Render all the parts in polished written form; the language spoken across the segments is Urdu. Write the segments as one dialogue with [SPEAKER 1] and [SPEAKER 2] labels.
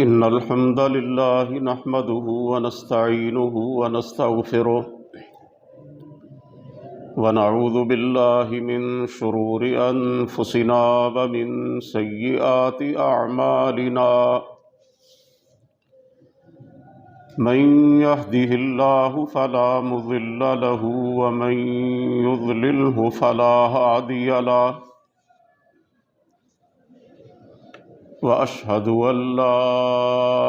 [SPEAKER 1] إن الحمد لله نحمده ونستعينه ونستغفره ونعوذ بالله من شرور أنفسنا ومن سيئات أعمالنا من يهده الله فلا مضل له ومن يضلله فلا هادي له وأشهد أن لا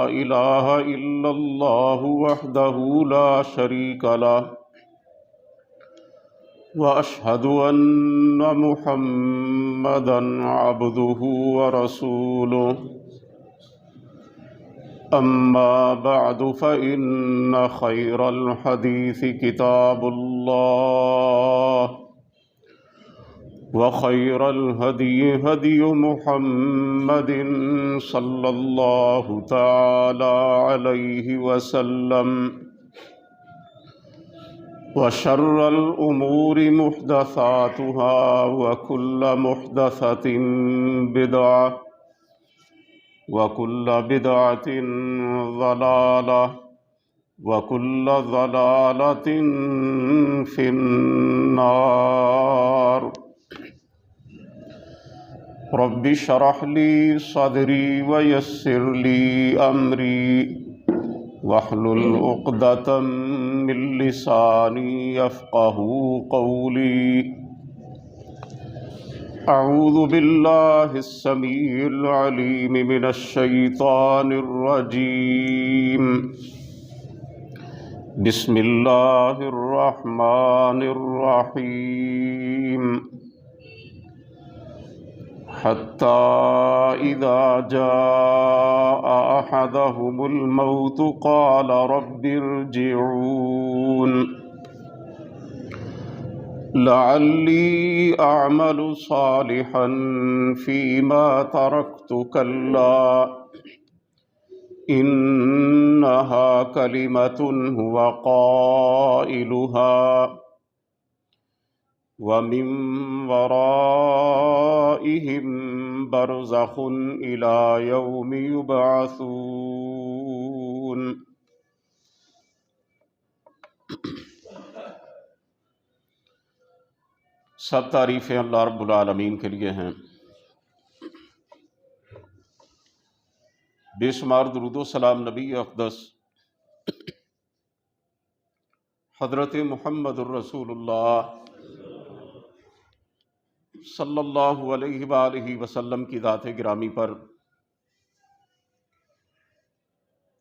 [SPEAKER 1] إله إلا الله وحده لا شريك له وأشهد أن محمدًا عبده ورسوله أما بعد فإن خير الحديث كتاب الله وخير الهدي هدي محمد صلى الله تعالى عليه وسلم وشر الأمور محدثاتها وكل محدثة بدعة وكل بدعة ضلالة وكل ضلالة في النار رب اشرح لي صدري ويسر لي أمري واحلل عقدة من لساني يفقهوا قولي أعوذ بالله السميع العليم من الشيطان الرجيم بسم الله الرحمن الرحيم حتى إذا جاء أحدهم الموت قال رب ارجعون لعلي أعمل صالحا فيما تركت كلا إنها كلمة هو قائلها ومن ورائهم برزخ إلى يوم يبعثون سب تعریفیں اللہ رب العالمین کے لیے ہیں، بے شمار درود و سلام نبی اقدس حضرت محمد الرسول اللہ صلی اللہ علیہ وآلہ وسلم کی ذات گرامی پر،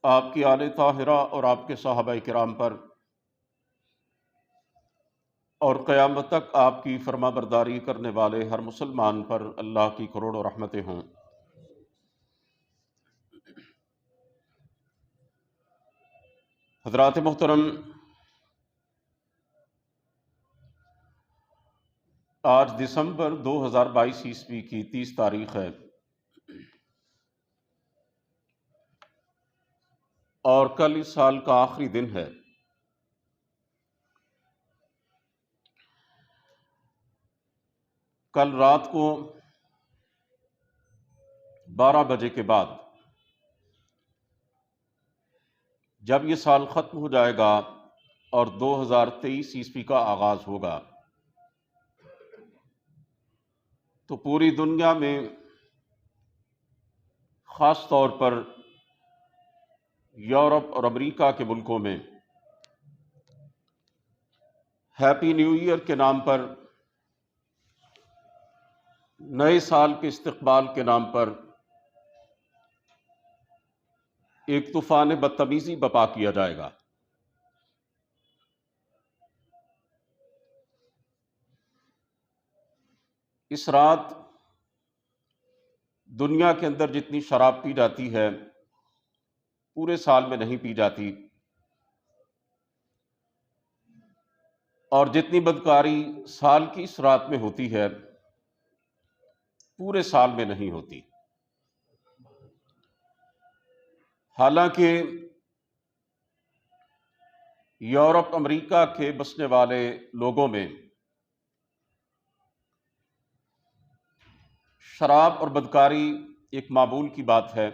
[SPEAKER 1] آپ کی آل طاہرہ اور آپ کے صحابہ کرام پر، اور قیامت تک آپ کی فرما برداری کرنے والے ہر مسلمان پر اللہ کی کروڑوں رحمتیں ہوں۔ حضرات محترم، آج دسمبر 2022 عیسوی کی 30 تاریخ ہے، اور کل اس سال کا آخری دن ہے۔ کل رات کو 12 بجے کے بعد جب یہ سال ختم ہو جائے گا اور 2023 عیسوی کا آغاز ہوگا، تو پوری دنیا میں، خاص طور پر یورپ اور امریکہ کے ملکوں میں، ہیپی نیو ایئر کے نام پر، نئے سال کے استقبال کے نام پر ایک طوفان بدتمیزی برپا کیا جائے گا۔ اس رات دنیا کے اندر جتنی شراب پی جاتی ہے پورے سال میں نہیں پی جاتی، اور جتنی بدکاری سال کی اس رات میں ہوتی ہے پورے سال میں نہیں ہوتی۔ حالانکہ یورپ امریکہ کے بسنے والے لوگوں میں شراب اور بدکاری ایک معمول کی بات ہے،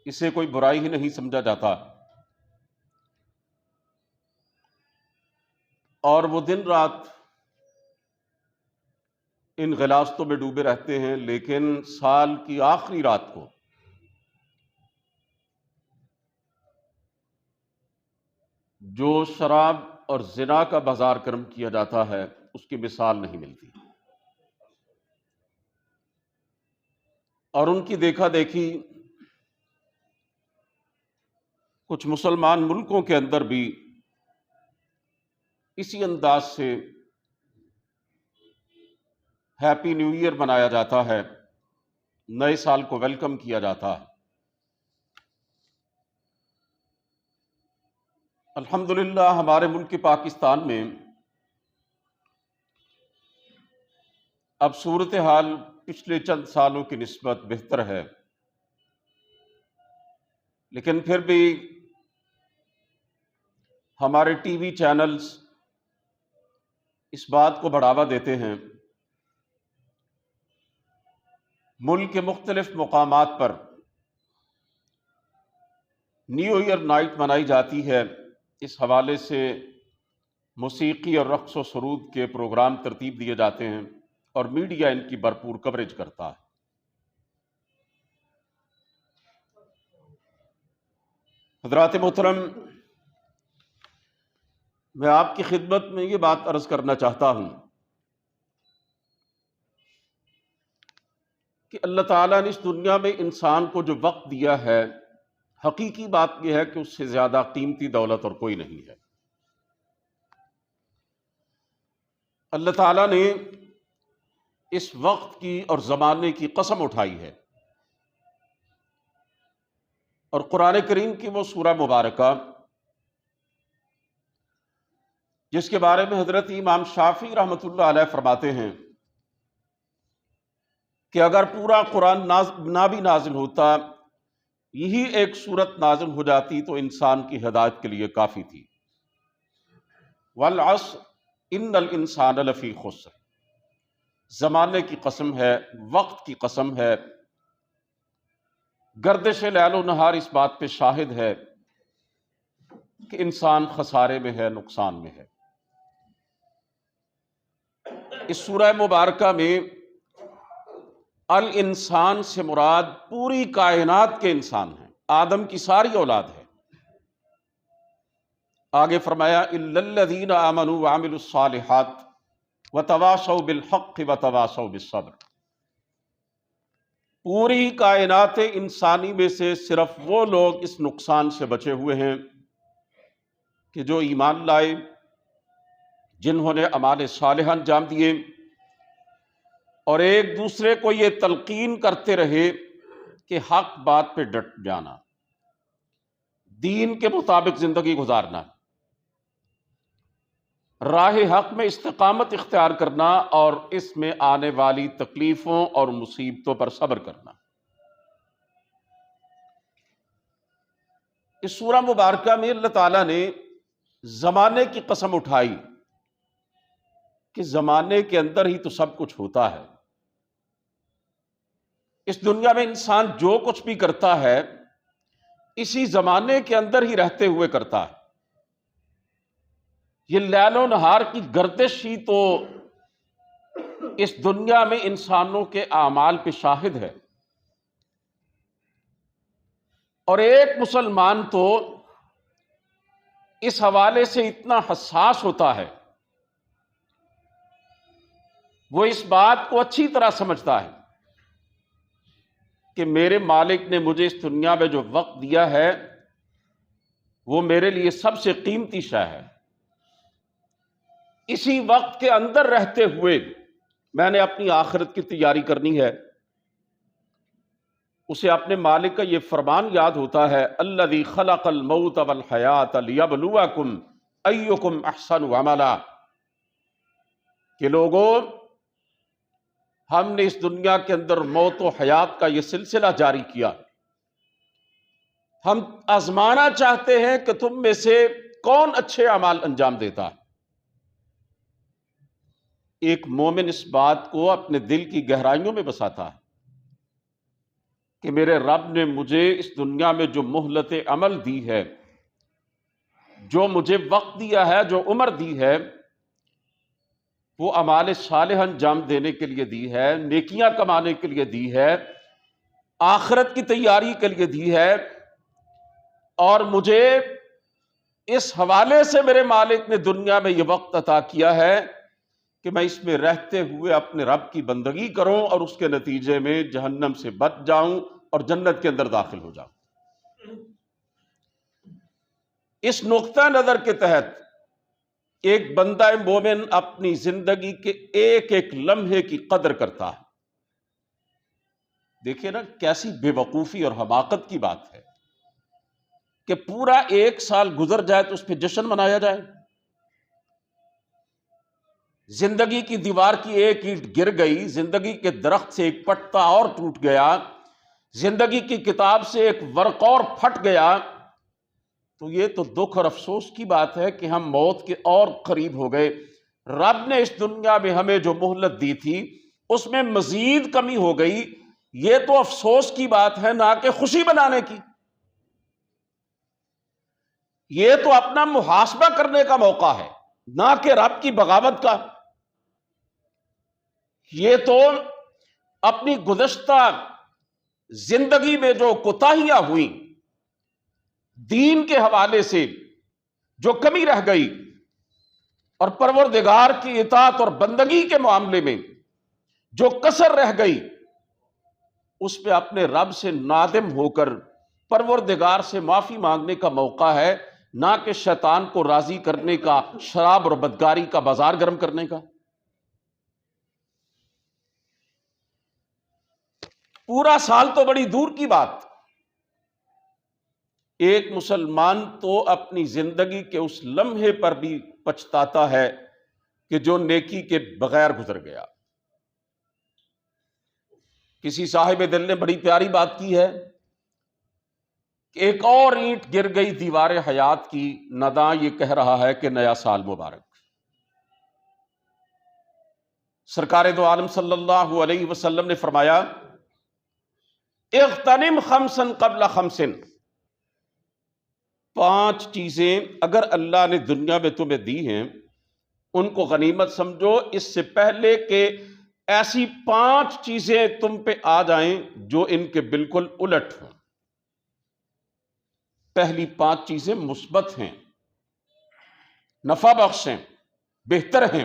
[SPEAKER 1] اسے کوئی برائی ہی نہیں سمجھا جاتا، اور وہ دن رات ان غلاستوں میں ڈوبے رہتے ہیں، لیکن سال کی آخری رات کو جو شراب اور زنا کا بازار گرم کیا جاتا ہے اس کی مثال نہیں ملتی، اور ان کی دیکھا دیکھی کچھ مسلمان ملکوں کے اندر بھی اسی انداز سے ہیپی نیو ایئر منایا جاتا ہے، نئے سال کو ویلکم کیا جاتا ہے۔ الحمدللہ ہمارے ملک پاکستان میں اب صورتحال پچھلے چند سالوں کی نسبت بہتر ہے، لیکن پھر بھی ہمارے ٹی وی چینلز اس بات کو بڑھاوا دیتے ہیں، ملک کے مختلف مقامات پر نیو ایئر نائٹ منائی جاتی ہے، اس حوالے سے موسیقی اور رقص و سرود کے پروگرام ترتیب دیے جاتے ہیں اور میڈیا ان کی بھرپور کوریج کرتا ہے۔ حضرات محترم، میں آپ کی خدمت میں یہ بات عرض کرنا چاہتا ہوں کہ اللہ تعالیٰ نے اس دنیا میں انسان کو جو وقت دیا ہے، حقیقی بات یہ ہے کہ اس سے زیادہ قیمتی دولت اور کوئی نہیں ہے۔ اللہ تعالیٰ نے اس وقت کی اور زمانے کی قسم اٹھائی ہے، اور قرآن کریم کی وہ سورہ مبارکہ جس کے بارے میں حضرت امام شافعی رحمۃ اللہ علیہ فرماتے ہیں کہ اگر پورا قرآن نہ بھی نازل ہوتا، یہی ایک سورت نازل ہو جاتی تو انسان کی ہدایت کے لیے کافی تھی۔ والعصر ان الانسان لفی خسر، زمانے کی قسم ہے، وقت کی قسم ہے، گردش لیل و نہار اس بات پہ شاہد ہے کہ انسان خسارے میں ہے، نقصان میں ہے۔ اس سورہ مبارکہ میں الانسان سے مراد پوری کائنات کے انسان ہیں، آدم کی ساری اولاد ہے۔ آگے فرمایا الا الذین آمنوا وعملوا الصالحات وتواصوا بالحق وتواصوا بالصبر، پوری کائنات انسانی میں سے صرف وہ لوگ اس نقصان سے بچے ہوئے ہیں کہ جو ایمان لائے، جنہوں نے اعمال صالحہ انجام دیے، اور ایک دوسرے کو یہ تلقین کرتے رہے کہ حق بات پہ ڈٹ جانا، دین کے مطابق زندگی گزارنا، راہ حق میں استقامت اختیار کرنا، اور اس میں آنے والی تکلیفوں اور مصیبتوں پر صبر کرنا۔ اس سورہ مبارکہ میں اللہ تعالیٰ نے زمانے کی قسم اٹھائی کہ زمانے کے اندر ہی تو سب کچھ ہوتا ہے۔ اس دنیا میں انسان جو کچھ بھی کرتا ہے اسی زمانے کے اندر ہی رہتے ہوئے کرتا ہے۔ یہ لیل و نہار کی گردش ہی تو اس دنیا میں انسانوں کے اعمال پہ شاہد ہے، اور ایک مسلمان تو اس حوالے سے اتنا حساس ہوتا ہے، وہ اس بات کو اچھی طرح سمجھتا ہے کہ میرے مالک نے مجھے اس دنیا میں جو وقت دیا ہے وہ میرے لیے سب سے قیمتی شے ہے، اسی وقت کے اندر رہتے ہوئے میں نے اپنی آخرت کی تیاری کرنی ہے۔ اسے اپنے مالک کا یہ فرمان یاد ہوتا ہے الذی خلق الموت والحیات لیبلوکم ایکم احسن عملا، کہ لوگوں، ہم نے اس دنیا کے اندر موت و حیات کا یہ سلسلہ جاری کیا، ہم آزمانا چاہتے ہیں کہ تم میں سے کون اچھے اعمال انجام دیتا ہے۔ ایک مومن اس بات کو اپنے دل کی گہرائیوں میں بساتا ہے کہ میرے رب نے مجھے اس دنیا میں جو مہلت عمل دی ہے، جو مجھے وقت دیا ہے، جو عمر دی ہے، وہ اعمال صالح انجام دینے کے لیے دی ہے، نیکیاں کمانے کے لیے دی ہے، آخرت کی تیاری کے لیے دی ہے، اور مجھے اس حوالے سے میرے مالک نے دنیا میں یہ وقت عطا کیا ہے کہ میں اس میں رہتے ہوئے اپنے رب کی بندگی کروں اور اس کے نتیجے میں جہنم سے بچ جاؤں اور جنت کے اندر داخل ہو جاؤں۔ اس نقطہ نظر کے تحت ایک بندہ مومن اپنی زندگی کے ایک ایک لمحے کی قدر کرتا ہے۔ دیکھیے نا کیسی بے وقوفی اور حماقت کی بات ہے کہ پورا 1 سال گزر جائے تو اس پہ جشن منایا جائے۔ زندگی کی دیوار کی ایک اینٹ گر گئی، زندگی کے درخت سے ایک پتا اور ٹوٹ گیا، زندگی کی کتاب سے ایک ورق اور پھٹ گیا، تو یہ تو دکھ اور افسوس کی بات ہے کہ ہم موت کے اور قریب ہو گئے۔ رب نے اس دنیا میں ہمیں جو مہلت دی تھی اس میں مزید کمی ہو گئی، یہ تو افسوس کی بات ہے نہ کہ خوشی منانے کی۔ یہ تو اپنا محاسبہ کرنے کا موقع ہے نہ کہ رب کی بغاوت کا۔ یہ تو اپنی گزشتہ زندگی میں جو کوتاہیاں ہوئیں، دین کے حوالے سے جو کمی رہ گئی، اور پروردگار کی اطاعت اور بندگی کے معاملے میں جو کسر رہ گئی، اس پہ اپنے رب سے نادم ہو کر پروردگار سے معافی مانگنے کا موقع ہے، نہ کہ شیطان کو راضی کرنے کا، شراب اور بدکاری کا بازار گرم کرنے کا۔ پورا سال تو بڑی دور کی بات، ایک مسلمان تو اپنی زندگی کے اس لمحے پر بھی پچھتاتا ہے کہ جو نیکی کے بغیر گزر گیا۔ کسی صاحب دل نے بڑی پیاری بات کی ہے کہ ایک اور اینٹ گر گئی دیوار حیات کی، نداں یہ کہہ رہا ہے کہ نیا سال مبارک۔ سرکار دو عالم صلی اللہ علیہ وسلم نے فرمایا اغتنم خمسا قبل خمس، 5 چیزیں اگر اللہ نے دنیا میں تمہیں دی ہیں ان کو غنیمت سمجھو، اس سے پہلے کہ ایسی 5 چیزیں تم پہ آ جائیں جو ان کے بالکل الٹ ہوں۔ پہلی 5 چیزیں مثبت ہیں، نفع بخش ہیں، بہتر ہیں۔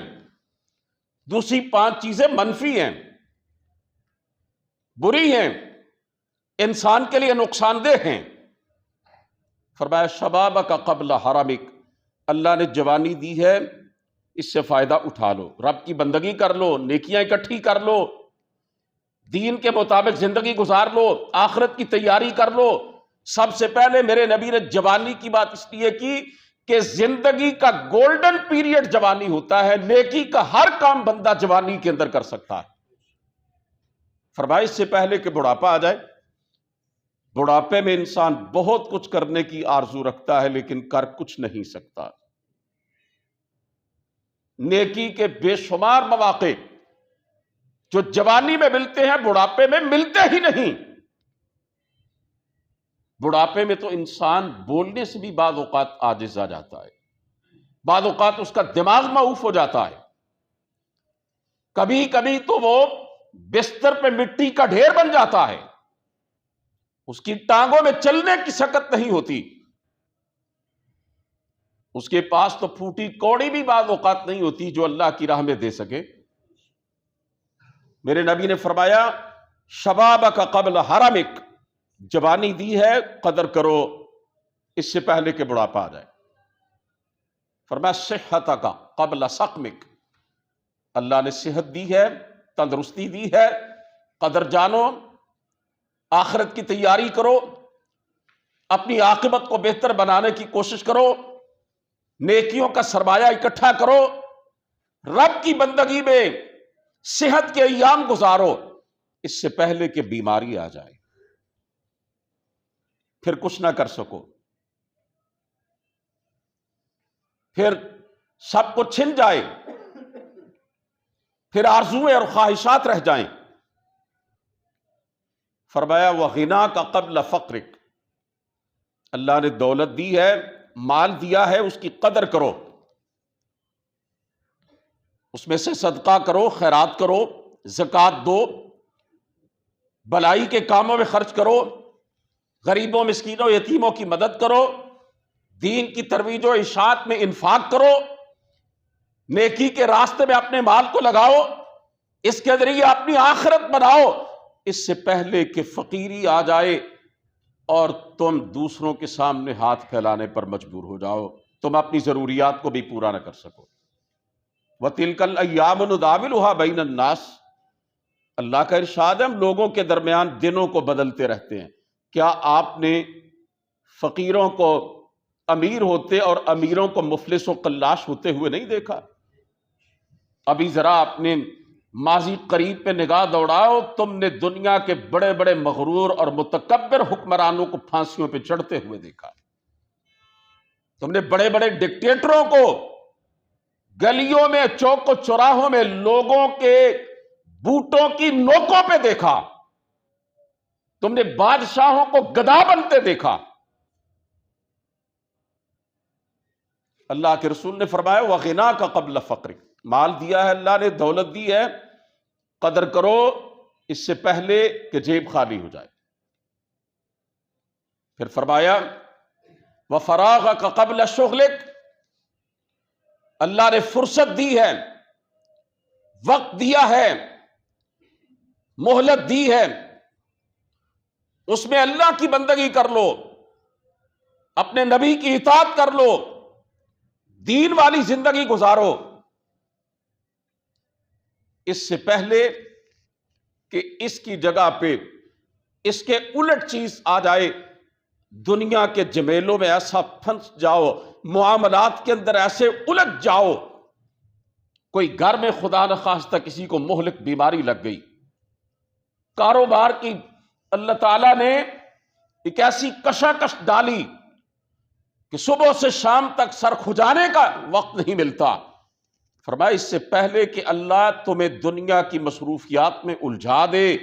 [SPEAKER 1] دوسری 5 چیزیں منفی ہیں، بری ہیں، انسان کے لیے نقصان دہ ہیں۔ فرمایا شبابک قبل حرمک، اللہ نے جوانی دی ہے، اس سے فائدہ اٹھا لو، رب کی بندگی کر لو، نیکیاں اکٹھی کر لو، دین کے مطابق زندگی گزار لو، آخرت کی تیاری کر لو۔ سب سے پہلے میرے نبی نے جوانی کی بات اس لیے کی کہ زندگی کا گولڈن پیریڈ جوانی ہوتا ہے، نیکی کا ہر کام بندہ جوانی کے اندر کر سکتا ہے۔ فرمایا اس سے پہلے کہ بڑھاپا آ جائے۔ بڑھاپے میں انسان بہت کچھ کرنے کی آرزو رکھتا ہے لیکن کر کچھ نہیں سکتا۔ نیکی کے بے شمار مواقع جو جوانی میں ملتے ہیں بڑھاپے میں ملتے ہی نہیں۔ بڑھاپے میں تو انسان بولنے سے بھی بعض اوقات عاجز آ جاتا ہے، بعض اوقات اس کا دماغ معوف ہو جاتا ہے، کبھی کبھی تو وہ بستر پہ مٹی کا ڈھیر بن جاتا ہے، اس کی ٹانگوں میں چلنے کی سکت نہیں ہوتی، اس کے پاس تو پھوٹی کوڑی بھی بعض اوقات نہیں ہوتی جو اللہ کی راہ میں دے سکے۔ میرے نبی نے فرمایا شبابک قبل حرمک، جوانی دی ہے قدر کرو اس سے پہلے کہ بڑھاپا آ جائے۔ فرمایا صحتک قبل سقمک، اللہ نے صحت دی ہے، تندرستی دی ہے، قدر جانو، آخرت کی تیاری کرو، اپنی عاقبت کو بہتر بنانے کی کوشش کرو، نیکیوں کا سرمایہ اکٹھا کرو، رب کی بندگی میں صحت کے ایام گزارو اس سے پہلے کہ بیماری آ جائے، پھر کچھ نہ کر سکو، پھر سب کچھ چھن جائے، پھر آرزویں اور خواہشات رہ جائیں۔ فرمایا وغنا کا قبل فقرک، اللہ نے دولت دی ہے، مال دیا ہے، اس کی قدر کرو، اس میں سے صدقہ کرو، خیرات کرو، زکوٰۃ دو، بلائی کے کاموں میں خرچ کرو، غریبوں مسکینوں یتیموں کی مدد کرو، دین کی ترویج و اشاعت میں انفاق کرو، نیکی کے راستے میں اپنے مال کو لگاؤ، اس کے ذریعے اپنی آخرت بناؤ، اس سے پہلے کہ فقیری آ جائے اور تم دوسروں کے سامنے ہاتھ پھیلانے پر مجبور ہو جاؤ، تم اپنی ضروریات کو بھی پورا نہ کر سکو۔ وَتِلْكَ الْأَيَّامُ نُدَاوِلُهَا بَيْنَ النَّاسِ، اللہ کا ارشاد ہے ہم لوگوں کے درمیان دنوں کو بدلتے رہتے ہیں۔ کیا آپ نے فقیروں کو امیر ہوتے اور امیروں کو مفلس و قلاش ہوتے ہوئے نہیں دیکھا؟ ابھی ذرا اپنے ماضی قریب پہ نگاہ دوڑاؤ، تم نے دنیا کے بڑے بڑے مغرور اور متکبر حکمرانوں کو پھانسیوں پہ چڑھتے ہوئے دیکھا، تم نے بڑے بڑے ڈکٹیٹروں کو گلیوں میں چوک و چوراہوں میں لوگوں کے بوٹوں کی نوکوں پہ دیکھا، تم نے بادشاہوں کو گدھا بنتے دیکھا۔ اللہ کے رسول نے فرمایا وغنا کا قبل فقر، مال دیا ہے اللہ نے، دولت دی ہے، قدر کرو اس سے پہلے کہ جیب خالی ہو جائے۔ پھر فرمایا وفراغ کا قبل شغلک، اللہ نے فرصت دی ہے، وقت دیا ہے، مہلت دی ہے، اس میں اللہ کی بندگی کر لو، اپنے نبی کی اطاعت کر لو، دین والی زندگی گزارو، اس سے پہلے کہ اس کی جگہ پہ اس کے الٹ چیز آ جائے، دنیا کے جمیلوں میں ایسا پھنس جاؤ، معاملات کے اندر ایسے الجھ جاؤ، کوئی گھر میں خدا نخواستہ کسی کو مہلک بیماری لگ گئی، کاروبار کی اللہ تعالیٰ نے ایک ایسی کشاکش ڈالی کہ صبح سے شام تک سر کھجانے کا وقت نہیں ملتا، فرمایا اس سے پہلے کہ اللہ تمہیں دنیا کی مصروفیات میں الجھا دے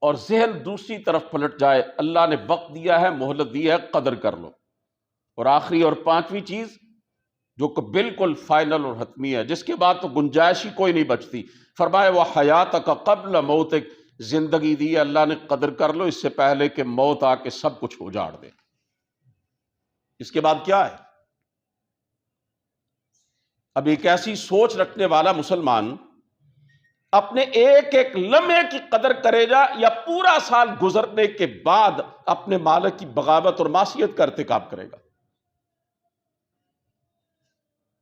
[SPEAKER 1] اور ذہن دوسری طرف پلٹ جائے، اللہ نے وقت دیا ہے، مہلت دی ہے، قدر کر لو۔ اور آخری اور پانچویں چیز جو کہ بالکل فائنل اور حتمی ہے، جس کے بعد تو گنجائش ہی کوئی نہیں بچتی، فرمایا وہ حیات کا قبل موتک، زندگی دی ہے اللہ نے، قدر کر لو اس سے پہلے کہ موت آ کے سب کچھ اجاڑ دے۔ اس کے بعد کیا ہے؟ اب ایک ایسی سوچ رکھنے والا مسلمان اپنے ایک ایک لمحے کی قدر کرے گا یا پورا سال گزرنے کے بعد اپنے مالک کی بغاوت اور معصیت کا ارتکاب کرے گا؟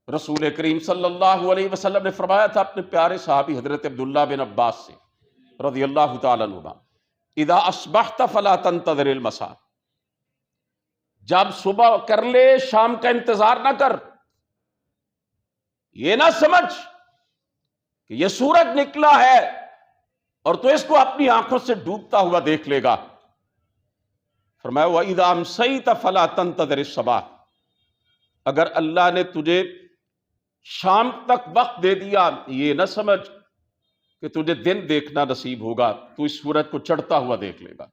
[SPEAKER 1] رسول کریم صلی اللہ علیہ وسلم نے فرمایا تھا اپنے پیارے صحابی حضرت عبداللہ بن عباس سے رضی اللہ تعالیٰ عنہما، اذا اصبحت فلا تنتظر المساء، جب صبح کر لے شام کا انتظار نہ کر، یہ نہ سمجھ کہ یہ سورج نکلا ہے اور تو اس کو اپنی آنکھوں سے ڈوبتا ہوا دیکھ لے گا۔ فرمایا وَإِذَا أَمْسَيْتَ فَلَا تَنْتَظِرِ الصَّبَاحَ، اگر اللہ نے تجھے شام تک وقت دے دیا، یہ نہ سمجھ کہ تجھے دن دیکھنا نصیب ہوگا، تو اس سورج کو چڑھتا ہوا دیکھ لے گا۔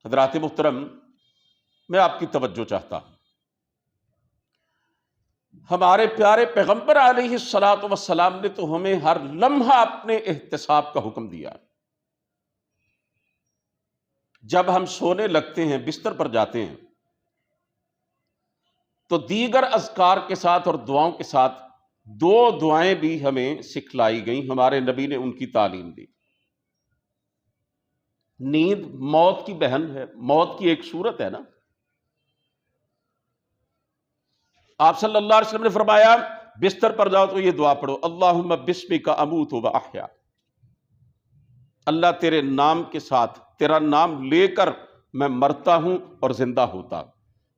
[SPEAKER 1] حضرات محترم، میں آپ کی توجہ چاہتا ہوں، ہمارے پیارے پیغمبر علیہ الصلاۃ والسلام نے تو ہمیں ہر لمحہ اپنے احتساب کا حکم دیا۔ جب ہم سونے لگتے ہیں، بستر پر جاتے ہیں، تو دیگر اذکار کے ساتھ اور دعاؤں کے ساتھ دو دعائیں بھی ہمیں سکھلائی گئیں، ہمارے نبی نے ان کی تعلیم دی۔ نیند موت کی بہن ہے، موت کی ایک صورت ہے نا۔ آپ صلی اللہ علیہ وسلم نے فرمایا بستر پر جاؤ تو یہ دعا پڑھو، اللہم بسمک اموت و احیا، اللہ تیرے نام کے ساتھ، تیرا نام لے کر میں مرتا ہوں اور زندہ ہوتا ہوں،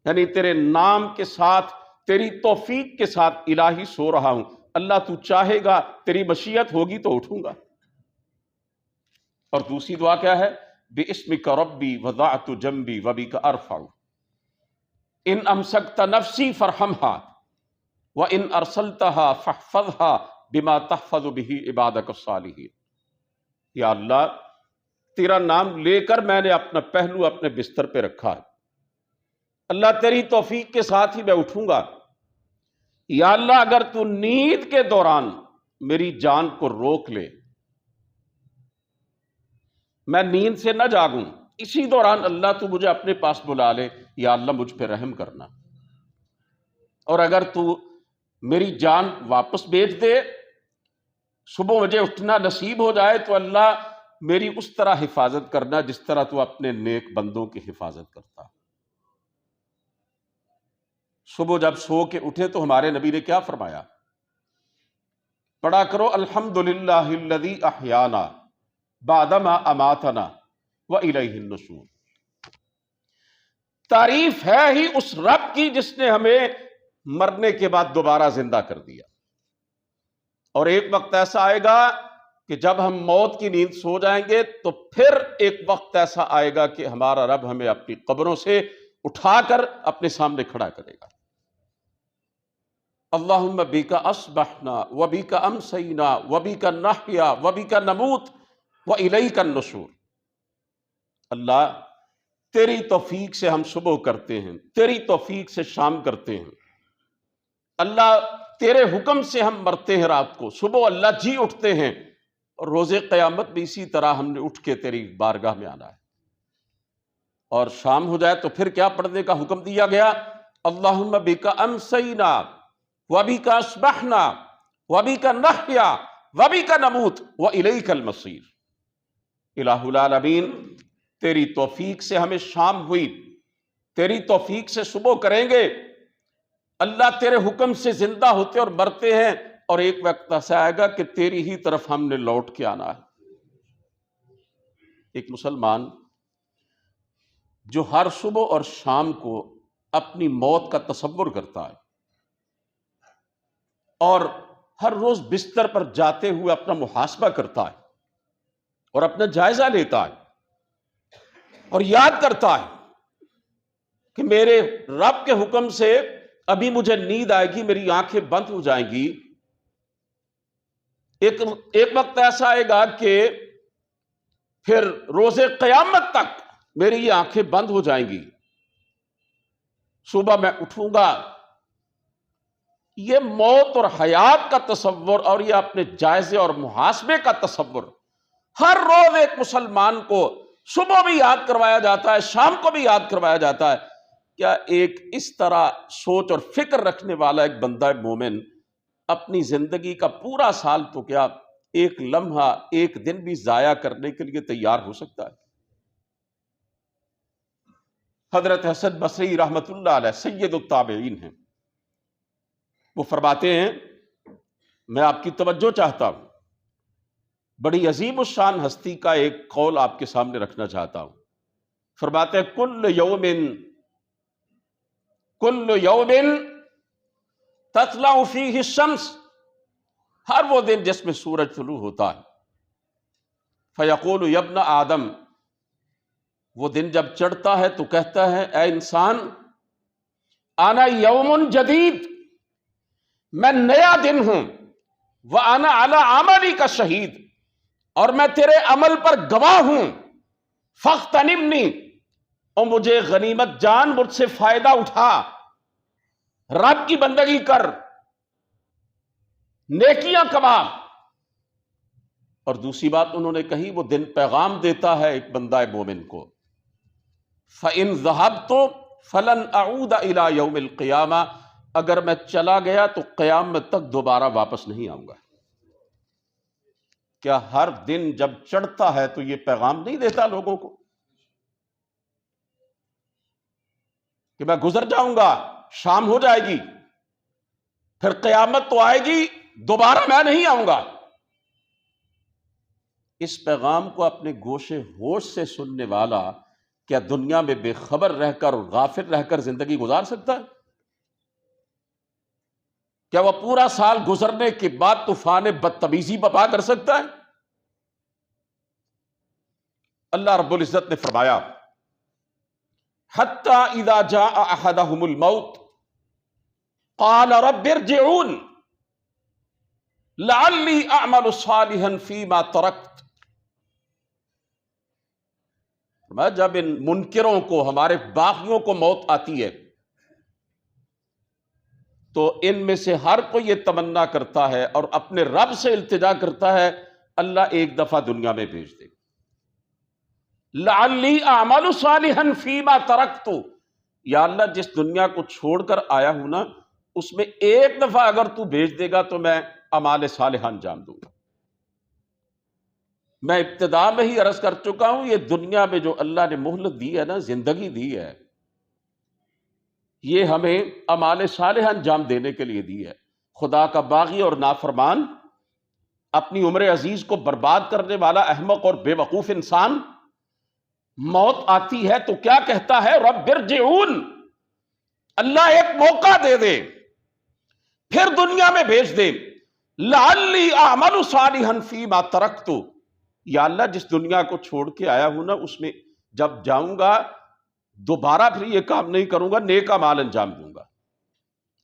[SPEAKER 1] یعنی تیرے نام کے ساتھ، تیری توفیق کے ساتھ الہی سو رہا ہوں، اللہ تو چاہے گا، تیری مشیت ہوگی تو اٹھوں گا۔ اور دوسری دعا کیا ہے؟ بِاسْمِكَ رَبِّي وَضَعْتُ جَنْبِي وَبِكَ أَرْفَعُ ان امسکت نفسی فرحمها وان ارسلتها فاحفظها بما تحفظ به عبادك الصالحین۔ یا اللہ تیرا نام لے کر میں نے اپنا پہلو اپنے بستر پہ رکھا ہے، اللہ تیری توفیق کے ساتھ ہی میں اٹھوں گا۔ یا اللہ اگر تو نیند کے دوران میری جان کو روک لے، میں نیند سے نہ جاگوں، اسی دوران اللہ تو مجھے اپنے پاس بلا لے، یا اللہ مجھ پہ رحم کرنا۔ اور اگر تو میری جان واپس بھیج دے، صبح مجھے اٹھنا نصیب ہو جائے، تو اللہ میری اس طرح حفاظت کرنا جس طرح تو اپنے نیک بندوں کی حفاظت کرتا۔ صبح جب سو کے اٹھے تو ہمارے نبی نے کیا فرمایا؟ پڑھا کرو الحمدللہ الذی احیانا بعدما اماتنا والیہ النشور۔ تعریف ہے ہی اس رب کی جس نے ہمیں مرنے کے بعد دوبارہ زندہ کر دیا، اور ایک وقت ایسا آئے گا کہ جب ہم موت کی نیند سو جائیں گے تو پھر ایک وقت ایسا آئے گا کہ ہمارا رب ہمیں اپنی قبروں سے اٹھا کر اپنے سامنے کھڑا کرے گا۔ اللہم بک اصبحنا وبک امسینا وبک نحیا وبک نموت والیک النشور۔ اللہ تیری توفیق سے ہم صبح کرتے ہیں، تیری توفیق سے شام کرتے ہیں، اللہ تیرے حکم سے ہم مرتے ہیں رات کو، صبح اللہ جی اٹھتے ہیں، اور روز قیامت بھی اسی طرح ہم نے اٹھ کے تیری بارگاہ میں آنا ہے۔ اور شام ہو جائے تو پھر کیا پڑھنے کا حکم دیا گیا؟ اللہم بک امسینا وبک اصبحنا وبک نحیا وبک نموت والیک المصیر۔ الہ العالمین تیری توفیق سے ہمیں شام ہوئی، تیری توفیق سے صبح کریں گے، اللہ تیرے حکم سے زندہ ہوتے اور مرتے ہیں، اور ایک وقت ایسا آئے گا کہ تیری ہی طرف ہم نے لوٹ کے آنا ہے۔ ایک مسلمان جو ہر صبح اور شام کو اپنی موت کا تصور کرتا ہے اور ہر روز بستر پر جاتے ہوئے اپنا محاسبہ کرتا ہے اور اپنا جائزہ لیتا ہے اور یاد کرتا ہے کہ میرے رب کے حکم سے ابھی مجھے نیند آئے گی، میری آنکھیں بند ہو جائیں گی، ایک وقت ایسا آئے گا کہ پھر روز قیامت تک میری یہ آنکھیں بند ہو جائیں گی، صبح میں اٹھوں گا۔ یہ موت اور حیات کا تصور اور یہ اپنے جائزے اور محاسبے کا تصور ہر روز ایک مسلمان کو صبح بھی یاد کروایا جاتا ہے، شام کو بھی یاد کروایا جاتا ہے۔ کیا ایک اس طرح سوچ اور فکر رکھنے والا ایک بندہ مومن اپنی زندگی کا پورا سال تو کیا ایک لمحہ ایک دن بھی ضائع کرنے کے لیے تیار ہو سکتا ہے؟ حضرت حسن بصری رحمت اللہ علیہ سید التابعین ہیں، وہ فرماتے ہیں، میں آپ کی توجہ چاہتا ہوں، بڑی عظیم الشان ہستی کا ایک قول آپ کے سامنے رکھنا چاہتا ہوں۔ فرماتے ہیں کل یوم تطلع فیہ الشمس، ہر وہ دن جس میں سورج طلوع ہوتا ہے، فیقول یا ابن آدم، وہ دن جب چڑھتا ہے تو کہتا ہے اے انسان، انا یوم جدید، میں نیا دن ہوں، وانا علی عملی کا شہید، اور میں تیرے عمل پر گواہ ہوں، فاغتنمنی، اور مجھے غنیمت جان، مجھ سے فائدہ اٹھا، رب کی بندگی کر، نیکیاں کما۔ اور دوسری بات انہوں نے کہی، وہ دن پیغام دیتا ہے ایک بندہ مومن کو، فَإِن ذَهَبْتُ فَلَنْ أَعُودَ إِلَى يَوْمِ الْقِيَامَةِ، اگر میں چلا گیا تو قیامت تک دوبارہ واپس نہیں آؤں گا۔ کیا ہر دن جب چڑھتا ہے تو یہ پیغام نہیں دیتا لوگوں کو کہ میں گزر جاؤں گا، شام ہو جائے گی، پھر قیامت تو آئے گی، دوبارہ میں نہیں آؤں گا؟ اس پیغام کو اپنے گوشے ہوش سے سننے والا کیا دنیا میں بے خبر رہ کر اور غافل رہ کر زندگی گزار سکتا ہے؟ کیا وہ پورا سال گزرنے کے بعد طوفان بدتمیزی بپا کر سکتا ہے؟ اللہ رب العزت نے فرمایا حتی اذا جاء احدهم الموت قال رب ارجعون لعلی اعمل صالحا فیما ترکت، فرمایا جب ان منکروں کو، ہمارے باغیوں کو موت آتی ہے تو ان میں سے ہر کوئی یہ تمنا کرتا ہے اور اپنے رب سے التجا کرتا ہے اللہ ایک دفعہ دنیا میں بھیج دے، لعلی اعمل صالحا فیما ترکت، یا اللہ جس دنیا کو چھوڑ کر آیا ہوں نا اس میں ایک دفعہ اگر تو بھیج دے گا تو میں اعمال صالحہ انجام دوں گا۔ میں ابتدا میں ہی عرض کر چکا ہوں، یہ دنیا میں جو اللہ نے مہلت دی ہے نا، زندگی دی ہے، یہ ہمیں اعمال صالحہ انجام دینے کے لیے دی ہے۔ خدا کا باغی اور نافرمان، اپنی عمر عزیز کو برباد کرنے والا احمق اور بے وقوف انسان، موت آتی ہے تو کیا کہتا ہے؟ رب ارجعون، اللہ ایک موقع دے دے، پھر دنیا میں بھیج دے، لعلی اعمل صالحا فیما ترکت، یا اللہ جس دنیا کو چھوڑ کے آیا ہوں نا اس میں جب جاؤں گا دوبارہ پھر یہ کام نہیں کروں گا، نیک اعمال انجام دوں گا۔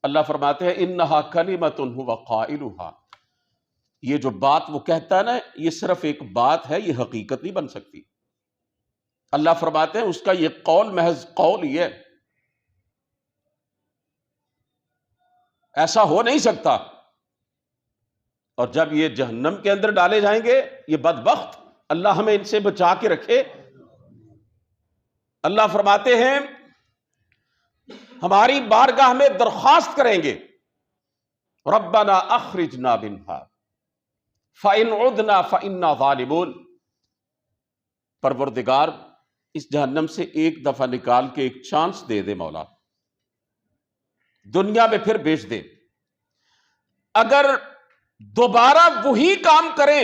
[SPEAKER 1] اللہ فرماتے ہیں انہا کلمۃ هو قائلها، یہ جو بات وہ کہتا ہے نا یہ صرف ایک بات ہے، یہ حقیقت نہیں بن سکتی۔ اللہ فرماتے ہیں اس کا یہ قول محض قول ہی ہے، ایسا ہو نہیں سکتا۔ اور جب یہ جہنم کے اندر ڈالے جائیں گے یہ بدبخت، اللہ ہمیں ان سے بچا کے رکھے، اللہ فرماتے ہیں ہماری بارگاہ میں درخواست کریں گے ربنا اخرجنا منہا فإن عدنا فإنا ظالمون، پروردگار اس جہنم سے ایک دفعہ نکال کے ایک چانس دے دے مولا، دنیا میں پھر بھیج دے، اگر دوبارہ وہی کام کریں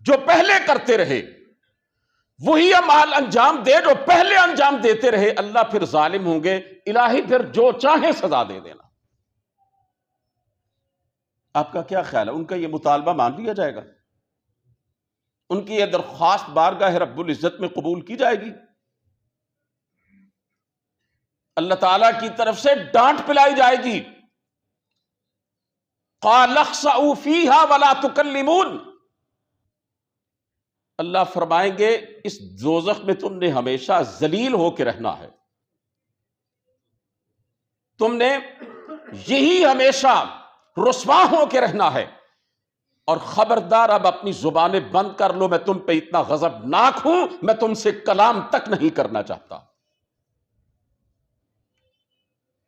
[SPEAKER 1] جو پہلے کرتے رہے، وہی اعمال انجام دے جو پہلے انجام دیتے رہے، اللہ پھر ظالم ہوں گے، الہی پھر جو چاہے سزا دے دینا۔ آپ کا کیا خیال ہے، ان کا یہ مطالبہ مان لیا جائے گا؟ ان کی یہ درخواست بارگاہ رب العزت میں قبول کی جائے گی؟ اللہ تعالیٰ کی طرف سے ڈانٹ پلائی جائے گی، قال اخسئوا فیہا ولا تکلمون، اللہ فرمائیں گے اس دوزخ میں تم نے ہمیشہ ذلیل ہو کے رہنا ہے، تم نے یہی ہمیشہ رسوا ہو کے رہنا ہے، اور خبردار اب اپنی زبانیں بند کر لو، میں تم پہ اتنا غضبناک ہوں میں تم سے کلام تک نہیں کرنا چاہتا۔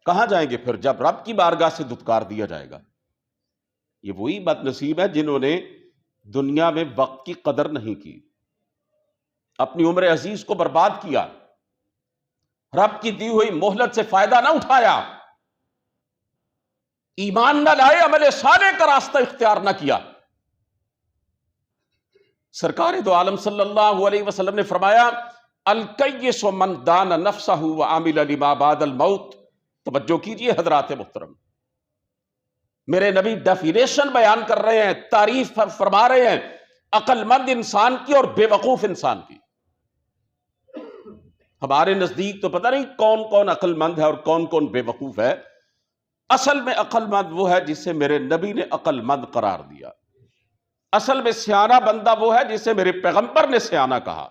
[SPEAKER 1] کہاں جائیں گے پھر جب رب کی بارگاہ سے دھتکار دیا جائے گا؟ یہ وہی بد نصیب ہے جنہوں نے دنیا میں وقت کی قدر نہیں کی، اپنی عمر عزیز کو برباد کیا، رب کی دی ہوئی مہلت سے فائدہ نہ اٹھایا، ایمان نہ لائے، عمل صالح کا راستہ اختیار نہ کیا۔ سرکار دو عالم صلی اللہ علیہ وسلم نے فرمایا الکیس من دان نفسہ وعمل لما بعد الموت۔ توجہ کیجئے حضرات محترم، میرے نبی ڈیفینیشن بیان کر رہے ہیں، تعریف فرما رہے ہیں عقل مند انسان کی اور بے وقوف انسان کی۔ ہمارے نزدیک تو پتہ نہیں کون کون عقل مند ہے اور کون کون بے وقوف ہے، اصل میں عقل مند وہ ہے جسے میرے نبی نے عقل مند قرار دیا، اصل میں سیانہ بندہ وہ ہے جسے میرے پیغمبر نے سیانہ کہا،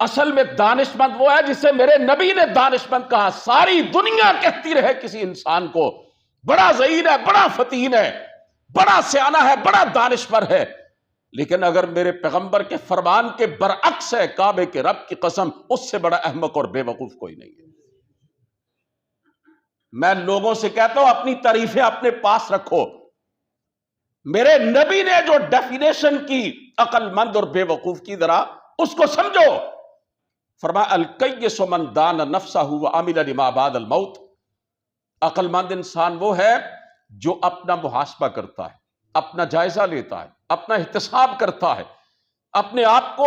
[SPEAKER 1] اصل میں دانش مند وہ ہے جسے میرے نبی نے دانش مند کہا۔ ساری دنیا کہتی رہے کسی انسان کو بڑا ذہین ہے، بڑا فتین ہے، بڑا سیانہ ہے، بڑا دانشور ہے، لیکن اگر میرے پیغمبر کے فرمان کے برعکس ہے، کعبے کے رب کی قسم اس سے بڑا احمق اور بے وقوف کوئی نہیں ہے۔ میں لوگوں سے کہتا ہوں اپنی تعریفیں اپنے پاس رکھو، میرے نبی نے جو ڈیفینیشن کی عقل مند اور بے وقوف کی ذرا اس کو سمجھو۔ فرمایا الکیس من دان نفسہ وعمل لما بعد الموت، عقل مند انسان وہ ہے جو اپنا محاسبہ کرتا ہے، اپنا جائزہ لیتا ہے، اپنا احتساب کرتا ہے، اپنے آپ کو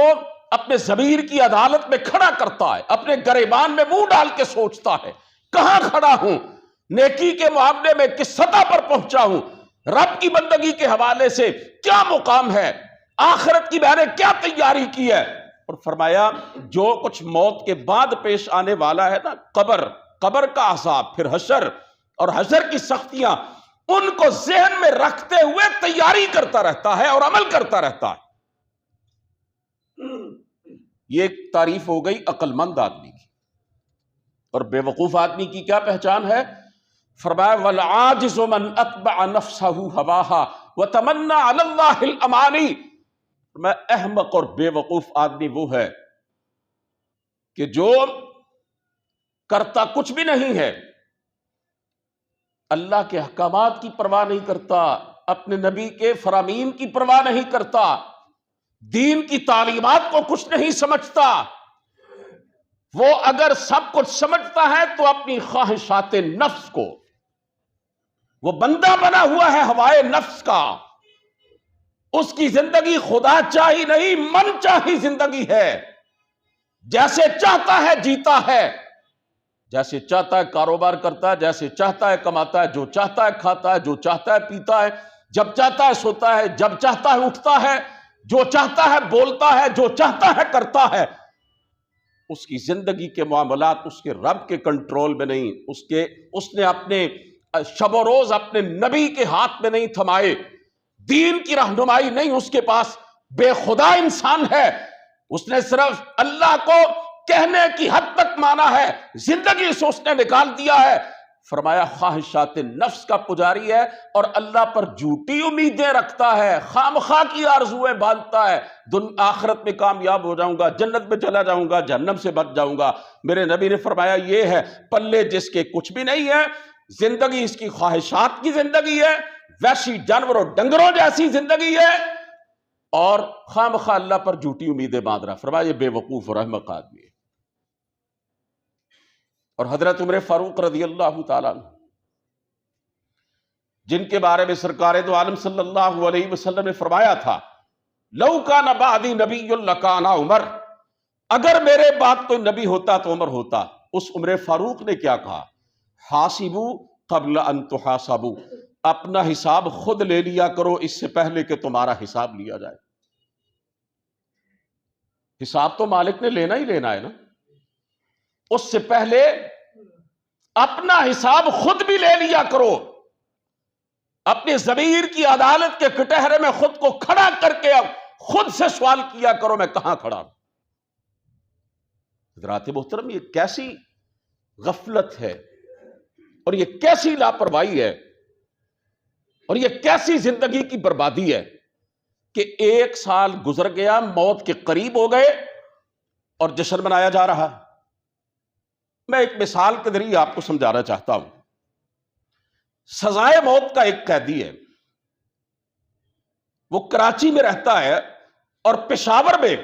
[SPEAKER 1] اپنے ضمیر کی عدالت میں کھڑا کرتا ہے، اپنے گریبان میں منہ ڈال کے سوچتا ہے کہاں کھڑا ہوں، نیکی کے معاملے میں کس سطح پر پہنچا ہوں، رب کی بندگی کے حوالے سے کیا مقام ہے، آخرت کی میں نے کیا تیاری کی ہے۔ اور فرمایا جو کچھ موت کے بعد پیش آنے والا ہے نا، قبر کا عذاب، پھر حشر اور حشر کی سختیاں، ان کو ذہن میں رکھتے ہوئے تیاری کرتا رہتا ہے اور عمل کرتا رہتا ہے۔ یہ ایک تعریف ہو گئی عقل مند آدمی کی. اور بے وقوف آدمی کی کیا پہچان ہے؟ فرمایا والعاجز من اتبع نفسہ ہواہا وتمنى علی اللہ الامانی. میں احمق اور بے وقوف آدمی وہ ہے کہ جو کرتا کچھ بھی نہیں ہے، اللہ کے احکامات کی پرواہ نہیں کرتا، اپنے نبی کے فرامین کی پرواہ نہیں کرتا، دین کی تعلیمات کو کچھ نہیں سمجھتا. وہ اگر سب کچھ سمجھتا ہے تو اپنی خواہشات نفس کو، وہ بندہ بنا ہوا ہے ہوائے نفس کا. اس کی زندگی خدا چاہی نہیں، من چاہی زندگی ہے. جیسے چاہتا ہے جیتا ہے، جیسے چاہتا ہے کاروبار کرتا ہے، جیسے چاہتا ہے کماتا ہے، جو چاہتا ہے کھاتا ہے، جو چاہتا ہے پیتا ہے، جب چاہتا ہے سوتا ہے، جب چاہتا ہے اٹھتا ہے، جو چاہتا ہے بولتا ہے، جو چاہتا ہے کرتا ہے. اس کی زندگی کے معاملات اس کے رب کے کنٹرول میں نہیں، اس نے اپنے شب و روز اپنے نبی کے ہاتھ میں نہیں تھمائے، دین کی رہنمائی نہیں اس کے پاس. بے خدا انسان ہے، اس نے صرف اللہ کو کہنے کی حد تک مانا ہے، زندگی سے اس نے نکال دیا ہے. فرمایا خواہشات نفس کا پجاری ہے اور اللہ پر جھوٹی امیدیں رکھتا ہے، خامخواہ کی آرزویں باندھتا ہے. آخرت میں کامیاب ہو جاؤں گا، جنت میں چلا جاؤں گا، جہنم سے بچ جاؤں گا. میرے نبی نے فرمایا یہ ہے پلے جس کے کچھ بھی نہیں ہے، زندگی اس کی خواہشات کی زندگی ہے، وحشی جانوروں ڈنگروں جیسی زندگی ہے، اور خامخواہ اللہ پر جھوٹی امیدیں باندھ رہا. فرمایا یہ بے وقوف اور احمق آدمی ہے. اور حضرت عمر فاروق رضی اللہ تعالیٰ عنہ، جن کے بارے میں سرکار دو عالم صلی اللہ علیہ وسلم نے فرمایا تھا لو کان بعدی نبی لکان عمر، اگر میرے بعد کوئی نبی ہوتا تو عمر ہوتا. اس عمر فاروق نے کیا کہا؟ حاسبو قبل ان تحاسبو، اپنا حساب خود لے لیا کرو اس سے پہلے کہ تمہارا حساب لیا جائے. حساب تو مالک نے لینا ہی لینا ہے نا، اس سے پہلے اپنا حساب خود بھی لے لیا کرو. اپنی ضمیر کی عدالت کے کٹہرے میں خود کو کھڑا کر کے اب خود سے سوال کیا کرو میں کہاں کھڑا ہوں. حضرات محترم، یہ کیسی غفلت ہے اور یہ کیسی لاپرواہی ہے اور یہ کیسی زندگی کی بربادی ہے کہ 1 سال گزر گیا، موت کے قریب ہو گئے اور جشن منایا جا رہا. میں ایک مثال کے ذریعے آپ کو سمجھانا چاہتا ہوں. سزائے موت کا ایک قیدی ہے، وہ کراچی میں رہتا ہے اور پشاور میں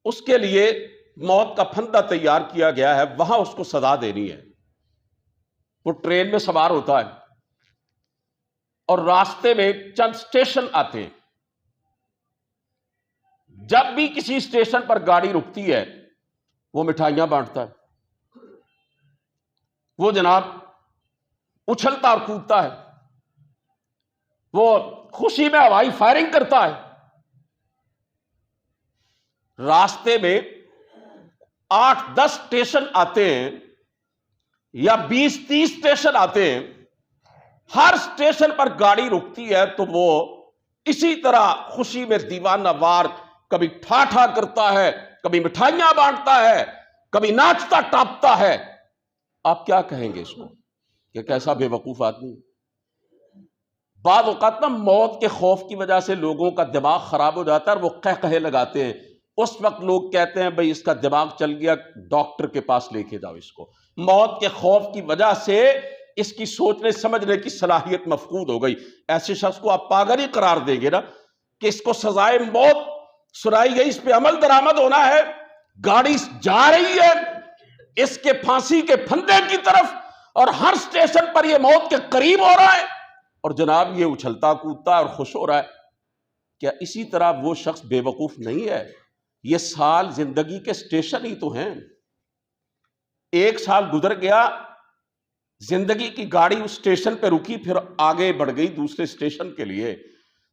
[SPEAKER 1] اس کے لیے موت کا پھندہ تیار کیا گیا ہے، وہاں اس کو سزا دینی ہے. وہ ٹرین میں سوار ہوتا ہے اور راستے میں چند سٹیشن آتے ہیں. جب بھی کسی سٹیشن پر گاڑی رکتی ہے وہ مٹھائیاں بانٹتا ہے، وہ جناب اچھلتا اور کودتا ہے، وہ خوشی میں ہوائی فائرنگ کرتا ہے. راستے میں 8-10 اسٹیشن آتے ہیں یا 20-30 اسٹیشن آتے ہیں، ہر اسٹیشن پر گاڑی رکتی ہے تو وہ اسی طرح خوشی میں دیوانہ وار کبھی ٹھاٹھا کرتا ہے، کبھی مٹھائیاں بانٹتا ہے، کبھی ناچتا ٹاپتا ہے. آپ کیا کہیں گے اس کو کہ کیسا بے وقوف آدمی؟ بعض اوقات موت کے خوف کی وجہ سے لوگوں کا دماغ خراب ہو جاتا ہے اور وہ قہقہے لگاتے ہیں. اس وقت لوگ کہتے ہیں بھئی اس کا دماغ چل گیا، ڈاکٹر کے پاس لے کے جاؤ اس کو. موت کے خوف کی وجہ سے اس کی سوچنے سمجھنے کی صلاحیت مفقود ہو گئی. ایسے شخص کو آپ پاگل ہی قرار دیں گے نا کہ اس کو سزائے موت سنائی گئی، اس پہ عمل درآمد ہونا ہے، گاڑی جا رہی ہے اس کے پھانسی کے پھندے کی طرف اور ہر سٹیشن پر یہ موت کے قریب ہو رہا ہے اور جناب یہ اچھلتا کودتا اور خوش ہو رہا ہے. کیا اسی طرح وہ شخص بے وقوف نہیں ہے؟ یہ سال زندگی کے سٹیشن ہی تو ہیں. 1 سال گزر گیا، زندگی کی گاڑی اس سٹیشن پہ رکی، پھر آگے بڑھ گئی دوسرے سٹیشن کے لیے.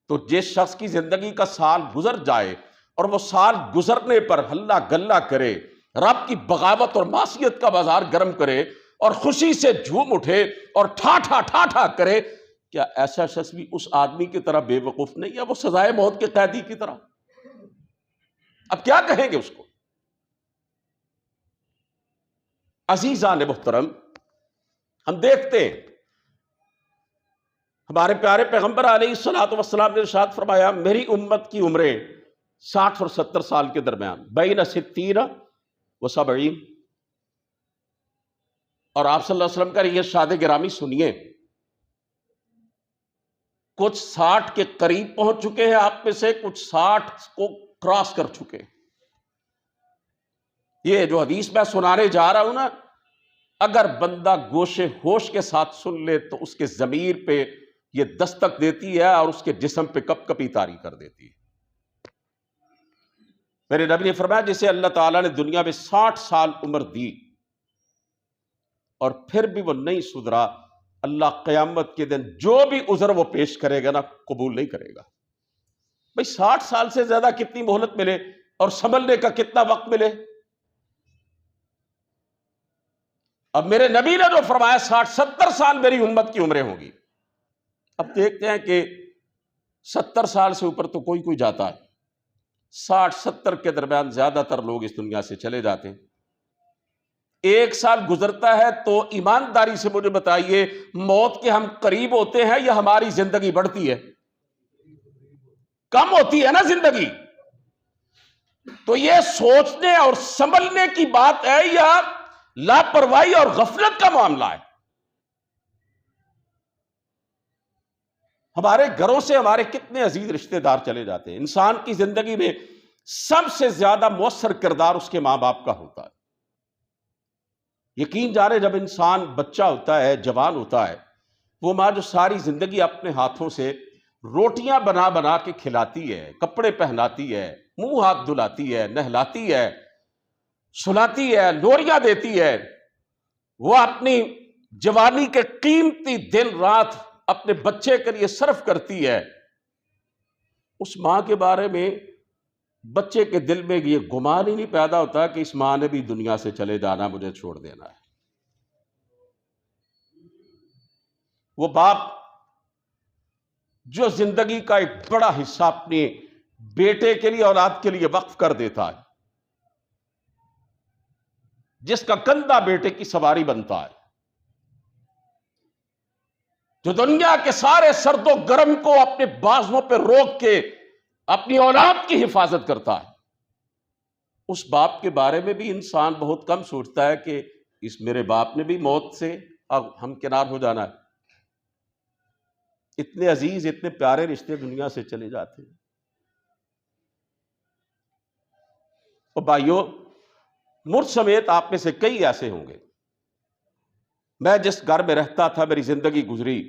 [SPEAKER 1] تو جس شخص کی زندگی کا سال گزر جائے اور وہ سال گزرنے پر ہلہ گلہ کرے، رب کی بغاوت اور معصیت کا بازار گرم کرے اور خوشی سے جھوم اٹھے اور ٹھاٹھا کرے، کیا ایسا شخص بھی اس آدمی کی طرح بے وقوف نہیں ہے؟ وہ سزائے موت کے قیدی کی طرح. اب کیا کہیں گے اس کو؟ عزیزان محترم، ہم دیکھتے ہیں ہمارے پیارے پیغمبر علیہ الصلوۃ والسلام نے ارشاد فرمایا میری امت کی عمریں 60 اور 70 سال کے درمیان، بین 60 و 70۔ اور آپ صلی اللہ علیہ وسلم کا یہ ارشاد گرامی سنیے، کچھ 60 کے قریب پہنچ چکے ہیں آپ میں سے، کچھ 60 کو کراس کر چکے ہیں۔ یہ جو حدیث میں سنانے جا رہا ہوں نا، اگر بندہ گوشے ہوش کے ساتھ سن لے تو اس کے ضمیر پہ یہ دستک دیتی ہے اور اس کے جسم پہ کپ کپی طاری کر دیتی ہے۔ میرے نبی نے فرمایا جسے اللہ تعالیٰ نے دنیا میں 60 سال عمر دی اور پھر بھی وہ نہیں سدھرا، اللہ قیامت کے دن جو بھی عذر وہ پیش کرے گا نا قبول نہیں کرے گا۔ بھئی 60 سال سے زیادہ کتنی مہلت ملے اور سنبھلنے کا کتنا وقت ملے؟ اب میرے نبی نے جو فرمایا 60-70 سال میری امت کی عمریں ہوں گی۔ اب دیکھتے ہیں کہ 70 سال سے اوپر تو کوئی جاتا ہے، 60-70 کے درمیان زیادہ تر لوگ اس دنیا سے چلے جاتے ہیں۔ 1 سال گزرتا ہے تو ایمانداری سے مجھے بتائیے موت کے ہم قریب ہوتے ہیں یا ہماری زندگی بڑھتی ہے؟ کم ہوتی ہے نا زندگی۔ تو یہ سوچنے اور سنبھلنے کی بات ہے یا لاپرواہی اور غفلت کا معاملہ ہے؟ ہمارے گھروں سے ہمارے کتنے عزیز رشتہ دار چلے جاتے ہیں۔ انسان کی زندگی میں سب سے زیادہ مؤثر کردار اس کے ماں باپ کا ہوتا ہے۔ یقین جانے جب انسان بچہ ہوتا ہے، جوان ہوتا ہے، وہ ماں جو ساری زندگی اپنے ہاتھوں سے روٹیاں بنا بنا کے کھلاتی ہے، کپڑے پہناتی ہے، منہ ہاتھ دھلاتی ہے، نہلاتی ہے، سلاتی ہے، لوریاں دیتی ہے، وہ اپنی جوانی کے قیمتی دن رات اپنے بچے کے لیے صرف کرتی ہے، اس ماں کے بارے میں بچے کے دل میں یہ گمان ہی نہیں پیدا ہوتا کہ اس ماں نے بھی دنیا سے چلے جانا، مجھے چھوڑ دینا ہے۔ وہ باپ جو زندگی کا ایک بڑا حصہ اپنے بیٹے کے لیے، اولاد کے لیے وقف کر دیتا ہے، جس کا کندھا بیٹے کی سواری بنتا ہے، جو دنیا کے سارے سرد و گرم کو اپنے بازوؤں پہ روک کے اپنی اولاد کی حفاظت کرتا ہے، اس باپ کے بارے میں بھی انسان بہت کم سوچتا ہے کہ اس میرے باپ نے بھی موت سے اب ہم کنار ہو جانا ہے۔ اتنے عزیز، اتنے پیارے رشتے دنیا سے چلے جاتے ہیں۔ اور بھائیوں، مجھ سمیت آپ میں سے کئی ایسے ہوں گے، میں جس گھر میں رہتا تھا، میری زندگی گزری،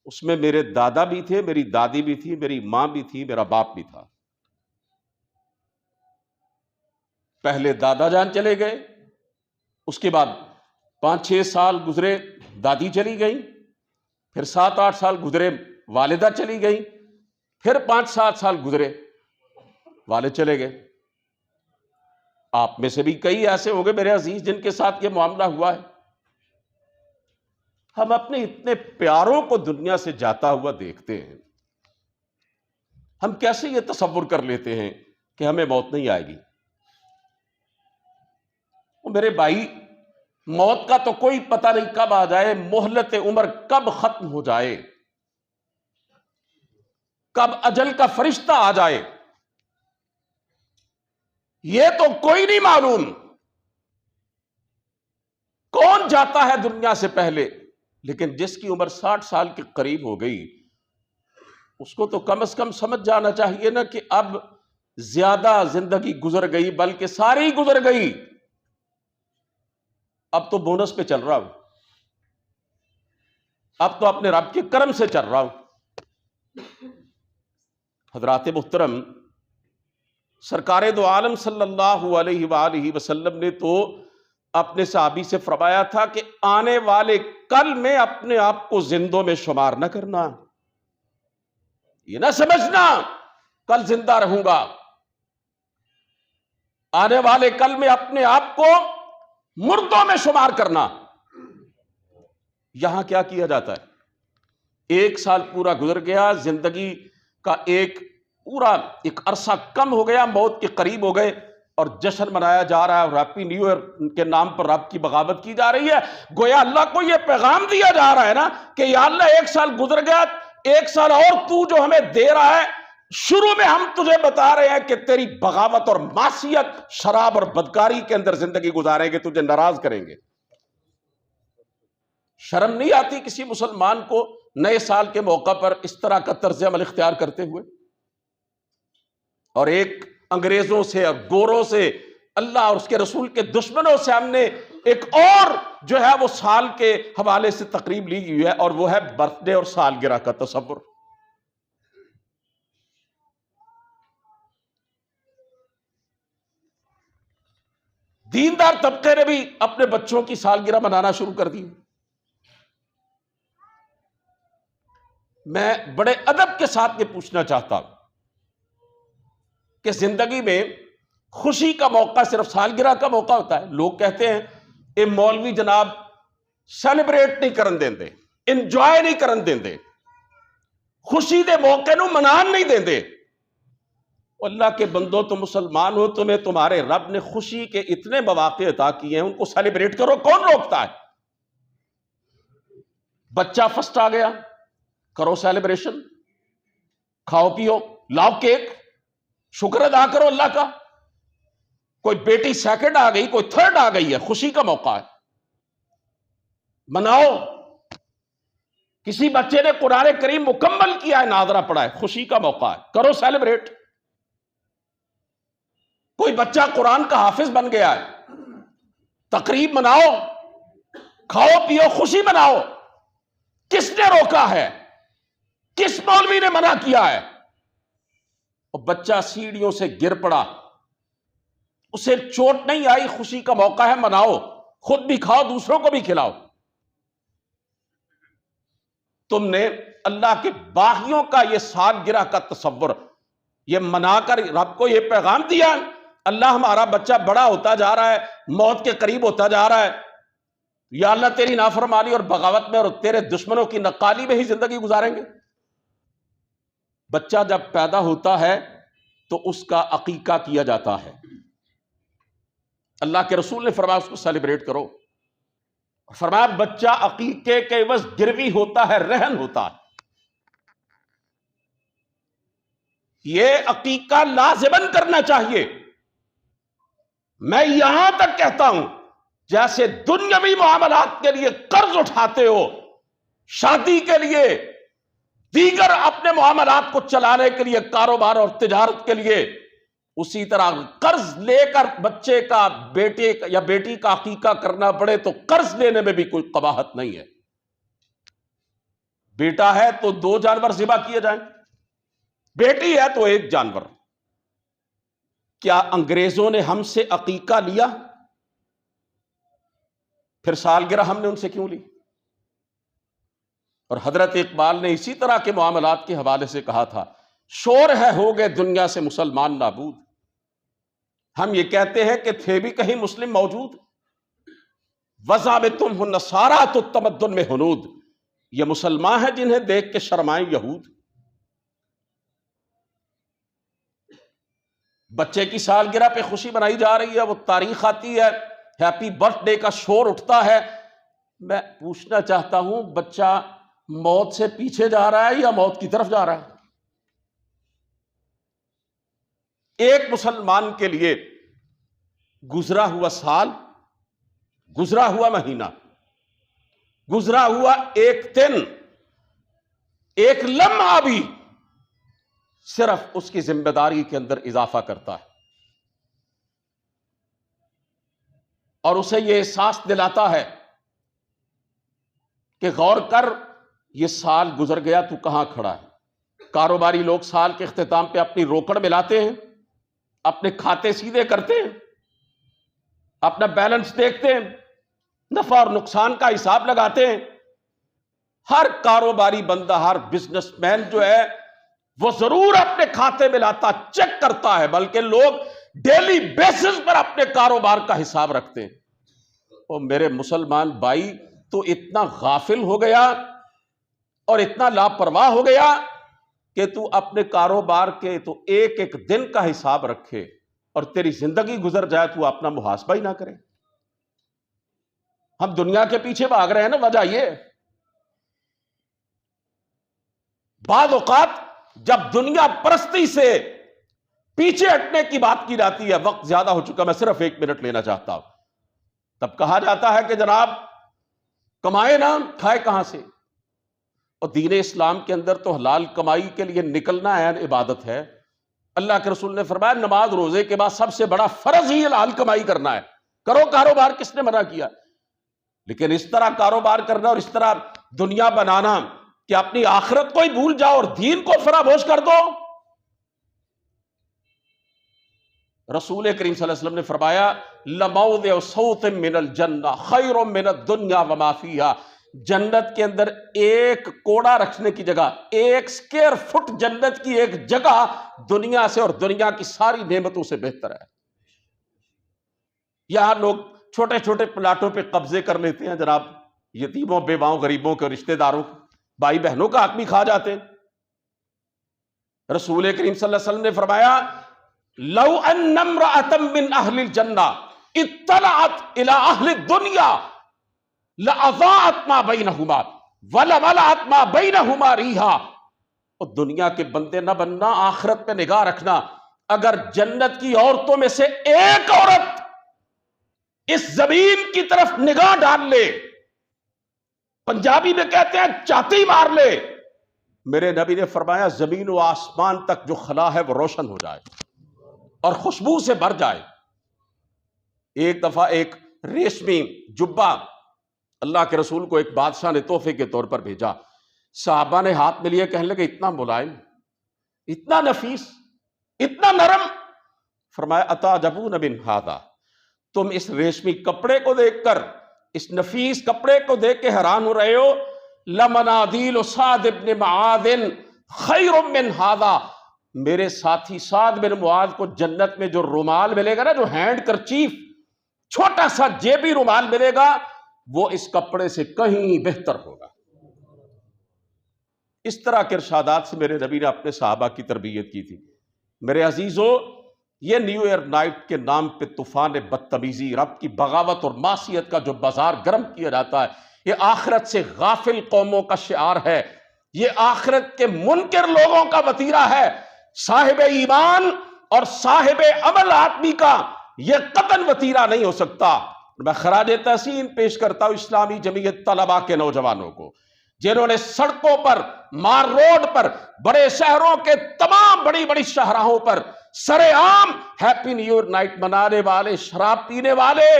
[SPEAKER 1] اس میں میرے دادا بھی تھے، میری دادی بھی تھی، میری ماں بھی تھی، میرا باپ بھی تھا۔ پہلے دادا جان چلے گئے، اس کے بعد 5-6 سال گزرے، دادی چلی گئیں، پھر 7-8 سال گزرے، والدہ چلی گئیں، پھر 5-7 سال گزرے، والد چلے گئے۔ آپ میں سے بھی کئی ایسے ہوں گے میرے عزیز جن کے ساتھ یہ معاملہ ہوا ہے۔ ہم اپنے اتنے پیاروں کو دنیا سے جاتا ہوا دیکھتے ہیں، ہم کیسے یہ تصور کر لیتے ہیں کہ ہمیں موت نہیں آئے گی؟ میرے بھائی، موت کا تو کوئی پتہ نہیں کب آ جائے، مہلت عمر کب ختم ہو جائے، کب اجل کا فرشتہ آ جائے، یہ تو کوئی نہیں معلوم۔ کون جاتا ہے دنیا سے پہلے؟ لیکن جس کی عمر 60 سال کے قریب ہو گئی، اس کو تو کم از کم سمجھ جانا چاہیے نا کہ اب زیادہ زندگی گزر گئی، بلکہ ساری گزر گئی، اب تو بونس پہ چل رہا ہوں، اب تو اپنے رب کے کرم سے چل رہا ہوں۔ حضرات محترم، سرکار دو عالم صلی اللہ علیہ وآلہ وسلم نے تو اپنے صحابی سے فرمایا تھا کہ آنے والے کل میں اپنے آپ کو زندوں میں شمار نہ کرنا، یہ نہ سمجھنا کل زندہ رہوں گا، آنے والے کل میں اپنے آپ کو مردوں میں شمار کرنا۔ یہاں کیا کیا جاتا ہے؟ 1 سال پورا گزر گیا، زندگی کا ایک پورا ایک عرصہ کم ہو گیا، موت کے قریب ہو گئے اور جشن منایا جا رہا ہے اور ہیپی نیو ایئر کے نام پر رب کی بغاوت کی جا رہی ہے۔ گویا اللہ کو یہ پیغام دیا جا رہا ہے نا کہ یا اللہ ایک سال گزر گیا، ایک سال اور تو جو ہمیں دے رہا ہے، شروع میں ہم تجھے بتا رہے ہیں کہ تیری بغاوت اور معصیت، شراب اور بدکاری کے اندر زندگی گزاریں گے، تجھے ناراض کریں گے۔ شرم نہیں آتی کسی مسلمان کو نئے سال کے موقع پر اس طرح کا طرز عمل اختیار کرتے ہوئے؟ اور ایک انگریزوں سے اور گوروں سے، اللہ اور اس کے رسول کے دشمنوں سے ہم نے ایک اور جو ہے وہ سال کے حوالے سے تقریب لی ہوئی ہے، اور وہ ہے برتھ ڈے اور سالگرہ کا تصور۔ دیندار طبقے نے بھی اپنے بچوں کی سالگرہ منانا شروع کر دی۔ میں بڑے ادب کے ساتھ یہ پوچھنا چاہتا ہوں کہ زندگی میں خوشی کا موقع صرف سالگرہ کا موقع ہوتا ہے؟ لوگ کہتے ہیں اے مولوی جناب سیلیبریٹ نہیں کرن دیندے، انجوائے نہیں کرن دیندے، خوشی دے موقع نو منان نہیں دیندے۔ اللہ کے بندو، تم مسلمان ہو، تمہیں تمہارے رب نے خوشی کے اتنے مواقع عطا کیے ہیں، ان کو سیلیبریٹ کرو، کون روکتا ہے؟ بچہ فرسٹ آ گیا، کرو سیلیبریشن، کھاؤ پیو، لاؤ کیک، شکر ادا کرو اللہ کا۔ کوئی بیٹی سیکنڈ آ گئی، کوئی تھرڈ آ گئی ہے، خوشی کا موقع ہے، مناؤ۔ کسی بچے نے قرآن کریم مکمل کیا ہے، ناظرہ پڑھا ہے، خوشی کا موقع ہے، کرو سیلیبریٹ۔ کوئی بچہ قرآن کا حافظ بن گیا ہے، تقریب مناؤ، کھاؤ پیو، خوشی مناؤ۔ کس نے روکا ہے؟ کس مولوی نے منع کیا ہے؟ اور بچہ سیڑھیوں سے گر پڑا، اسے چوٹ نہیں آئی، خوشی کا موقع ہے، مناؤ، خود بھی کھاؤ، دوسروں کو بھی کھلاؤ۔ تم نے اللہ کے باغیوں کا یہ سالگرہ کا تصور یہ منا کر رب کو یہ پیغام دیا، اللہ ہمارا بچہ بڑا ہوتا جا رہا ہے، موت کے قریب ہوتا جا رہا ہے، یا اللہ تیری نافرمانی اور بغاوت میں اور تیرے دشمنوں کی نقالی میں ہی زندگی گزاریں گے۔ بچہ جب پیدا ہوتا ہے تو اس کا عقیقہ کیا جاتا ہے، اللہ کے رسول نے فرمایا اس کو سیلیبریٹ کرو۔ فرمایا بچہ عقیقے کے عوض گروی ہوتا ہے، رہن ہوتا ہے۔ یہ عقیقہ لازماً کرنا چاہیے۔ میں یہاں تک کہتا ہوں جیسے دنیاوی معاملات کے لیے قرض اٹھاتے ہو، شادی کے لیے، دیگر اپنے معاملات کو چلانے کے لیے، کاروبار اور تجارت کے لیے، اسی طرح قرض لے کر بچے کا، بیٹے کا یا بیٹی کا عقیقہ کرنا پڑے تو قرض لینے میں بھی کوئی قباحت نہیں ہے۔ بیٹا ہے تو 2 جانور ذبح کیے جائیں، بیٹی ہے تو 1 جانور۔ کیا انگریزوں نے ہم سے عقیقہ لیا؟ پھر سالگرہ ہم نے ان سے کیوں لی؟ اور حضرت اقبال نے اسی طرح کے معاملات کے حوالے سے کہا تھا، شور ہے ہو گئے دنیا سے مسلمان نابود۔ ہم یہ کہتے ہیں کہ تھے بھی کہیں مسلم موجود، وضع میں تم ہو نصارا تو تمدن میں ہنود۔ یہ مسلمان ہیں جنہیں دیکھ کے شرمائیں یہود۔ بچے کی سالگرہ پہ خوشی منائی جا رہی ہے، وہ تاریخ آتی ہے، ہیپی برتھ ڈے کا شور اٹھتا ہے۔ میں پوچھنا چاہتا ہوں بچہ موت سے پیچھے جا رہا ہے یا موت کی طرف جا رہا ہے؟ ایک مسلمان کے لیے گزرا ہوا سال، گزرا ہوا مہینہ، گزرا ہوا ایک دن، ایک لمحہ بھی صرف اس کی ذمہ داری کے اندر اضافہ کرتا ہے اور اسے یہ احساس دلاتا ہے کہ غور کر، یہ سال گزر گیا، تو کہاں کھڑا ہے۔ کاروباری لوگ سال کے اختتام پہ اپنی روکڑ ملاتے ہیں، اپنے کھاتے سیدھے کرتے ہیں، اپنا بیلنس دیکھتے ہیں، نفع اور نقصان کا حساب لگاتے ہیں۔ ہر کاروباری بندہ، ہر بزنس مین جو ہے وہ ضرور اپنے کھاتے میں لاتا، چیک کرتا ہے، بلکہ لوگ ڈیلی بیسس پر اپنے کاروبار کا حساب رکھتے ہیں۔ اور میرے مسلمان بھائی، تو اتنا غافل ہو گیا اور اتنا لاپرواہ ہو گیا کہ تو اپنے کاروبار کے تو ایک ایک دن کا حساب رکھے اور تیری زندگی گزر جائے تو اپنا محاسبہ ہی نہ کرے. ہم دنیا کے پیچھے بھاگ رہے ہیں نا، وجہ یہ بعض اوقات جب دنیا پرستی سے پیچھے ہٹنے کی بات کی جاتی ہے، وقت زیادہ ہو چکا، میں صرف 1 منٹ لینا چاہتا ہوں، تب کہا جاتا ہے کہ جناب کمائے نا، کھائے کہاں سے؟ اور دین اسلام کے اندر تو حلال کمائی کے لیے نکلنا ہے عبادت ہے. اللہ کے رسول نے فرمایا نماز روزے کے بعد سب سے بڑا فرض ہی حلال کمائی کرنا ہے. کرو کاروبار، کس نے منع کیا؟ لیکن اس طرح کاروبار کرنا اور اس طرح دنیا بنانا کہ اپنی آخرت کو ہی بھول جاؤ اور دین کو فراموش کر دو. رسول کریم صلی اللہ علیہ وسلم نے فرمایا لَمَوْضِعُ صَوْتٍ مِّنَ الْجَنَّةِ خَيْرٌ مِّنَ الدُّنْيَا وَمَا فِيهَا. جنت کے اندر ایک کوڑا رکھنے کی جگہ، ایک سکوائر فٹ جنت کی ایک جگہ دنیا سے اور دنیا کی ساری نعمتوں سے بہتر ہے. یہاں لوگ چھوٹے چھوٹے پلاٹوں پہ قبضے کر لیتے ہیں جناب، یتیموں بیواؤں غریبوں کے رشتہ داروں بھائی بہنوں کا حق بھی کھا جاتے ہیں. رسول کریم صلی اللہ علیہ وسلم نے فرمایا لو ان امرأة من اہل الجنہ اطلعت الى اہل الدنیا لأضاعت ما بینہما ولملأت ما بینہما ریحا. اور دنیا کے بندے نہ بننا، آخرت پہ نگاہ رکھنا. اگر جنت کی عورتوں میں سے ایک عورت اس زمین کی طرف نگاہ ڈال لے، پنجابی میں کہتے ہیں چاتی مار لے، میرے نبی نے فرمایا زمین و آسمان تک جو خلا ہے وہ روشن ہو جائے اور خوشبو سے بھر جائے. ایک دفعہ ایک ریشمی جبہ اللہ کے رسول کو ایک بادشاہ نے تحفے کے طور پر بھیجا. صحابہ نے ہاتھ میں لیے، کہنے لگے اتنا ملائم، اتنا نفیس، اتنا نرم. فرمایا اتعجبون من ھذا، تم اس ریشمی کپڑے کو دیکھ کر، اس نفیس کپڑے کو دیکھ کے حیران ہو رہے ہو؟ لمنادیل سعد بن معاذ خیر من ھذا. میرے ساتھی سعد بن معاذ کو جنت میں جو رومال ملے گا نا، جو ہینڈ کرچیف، چھوٹا سا جیبی رومال ملے گا، وہ اس کپڑے سے کہیں بہتر ہوگا. اس طرح کے ارشادات سے میرے نبی نے اپنے صحابہ کی تربیت کی تھی. میرے عزیزو، یہ نیو ایئر نائٹ کے نام پہ طوفان بدتمیزی، رب کی بغاوت اور معصیت کا جو بازار گرم کیا جاتا ہے، یہ آخرت سے غافل قوموں کا شعار ہے، یہ آخرت کے منکر لوگوں کا وتیرہ ہے. صاحب ایمان اور صاحب عمل آدمی کا یہ قطعاً وتیرہ نہیں ہو سکتا. میں خراج تحسین پیش کرتا ہوں اسلامی جمعیت طلباء کے نوجوانوں کو، جنہوں نے سڑکوں پر، مار روڈ پر، بڑے شہروں کے تمام بڑی بڑی شاہراہوں پر سرے عام ہیپی نیو ایئر نائٹ منانے والے، شراب پینے والے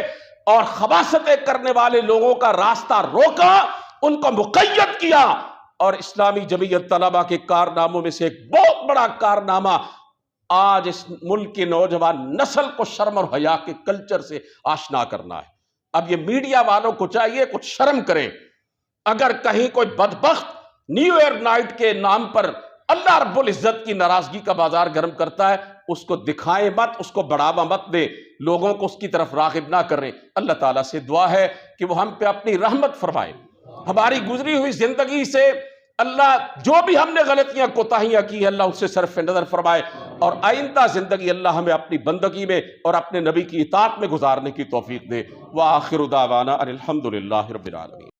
[SPEAKER 1] اور خباثتیں کرنے والے لوگوں کا راستہ روکا، ان کو مقید کیا. اور اسلامی جمعیت طلباء کے کارناموں میں سے ایک بہت بڑا کارنامہ آج اس ملک کی نوجوان نسل کو شرم اور حیا کے کلچر سے آشنا کرنا ہے. اب یہ میڈیا والوں کو چاہیے کچھ شرم کریں. اگر کہیں کوئی بدبخت نیو ایئر نائٹ کے نام پر اللہ رب العزت کی ناراضگی کا بازار گرم کرتا ہے، اس کو دکھائیں مت، اس کو بڑھاوا مت دے، لوگوں کو اس کی طرف راغب نہ کریں. اللہ تعالیٰ سے دعا ہے کہ وہ ہم پہ اپنی رحمت فرمائے. ہماری گزری ہوئی زندگی سے اللہ جو بھی ہم نے غلطیاں کوتاہیاں کی ہیں، اللہ ان سے صرف نظر فرمائے، اور آئندہ زندگی اللہ ہمیں اپنی بندگی میں اور اپنے نبی کی اطاعت میں گزارنے کی توفیق دے. وآخر دعوانا ان الحمد للہ رب العالمین.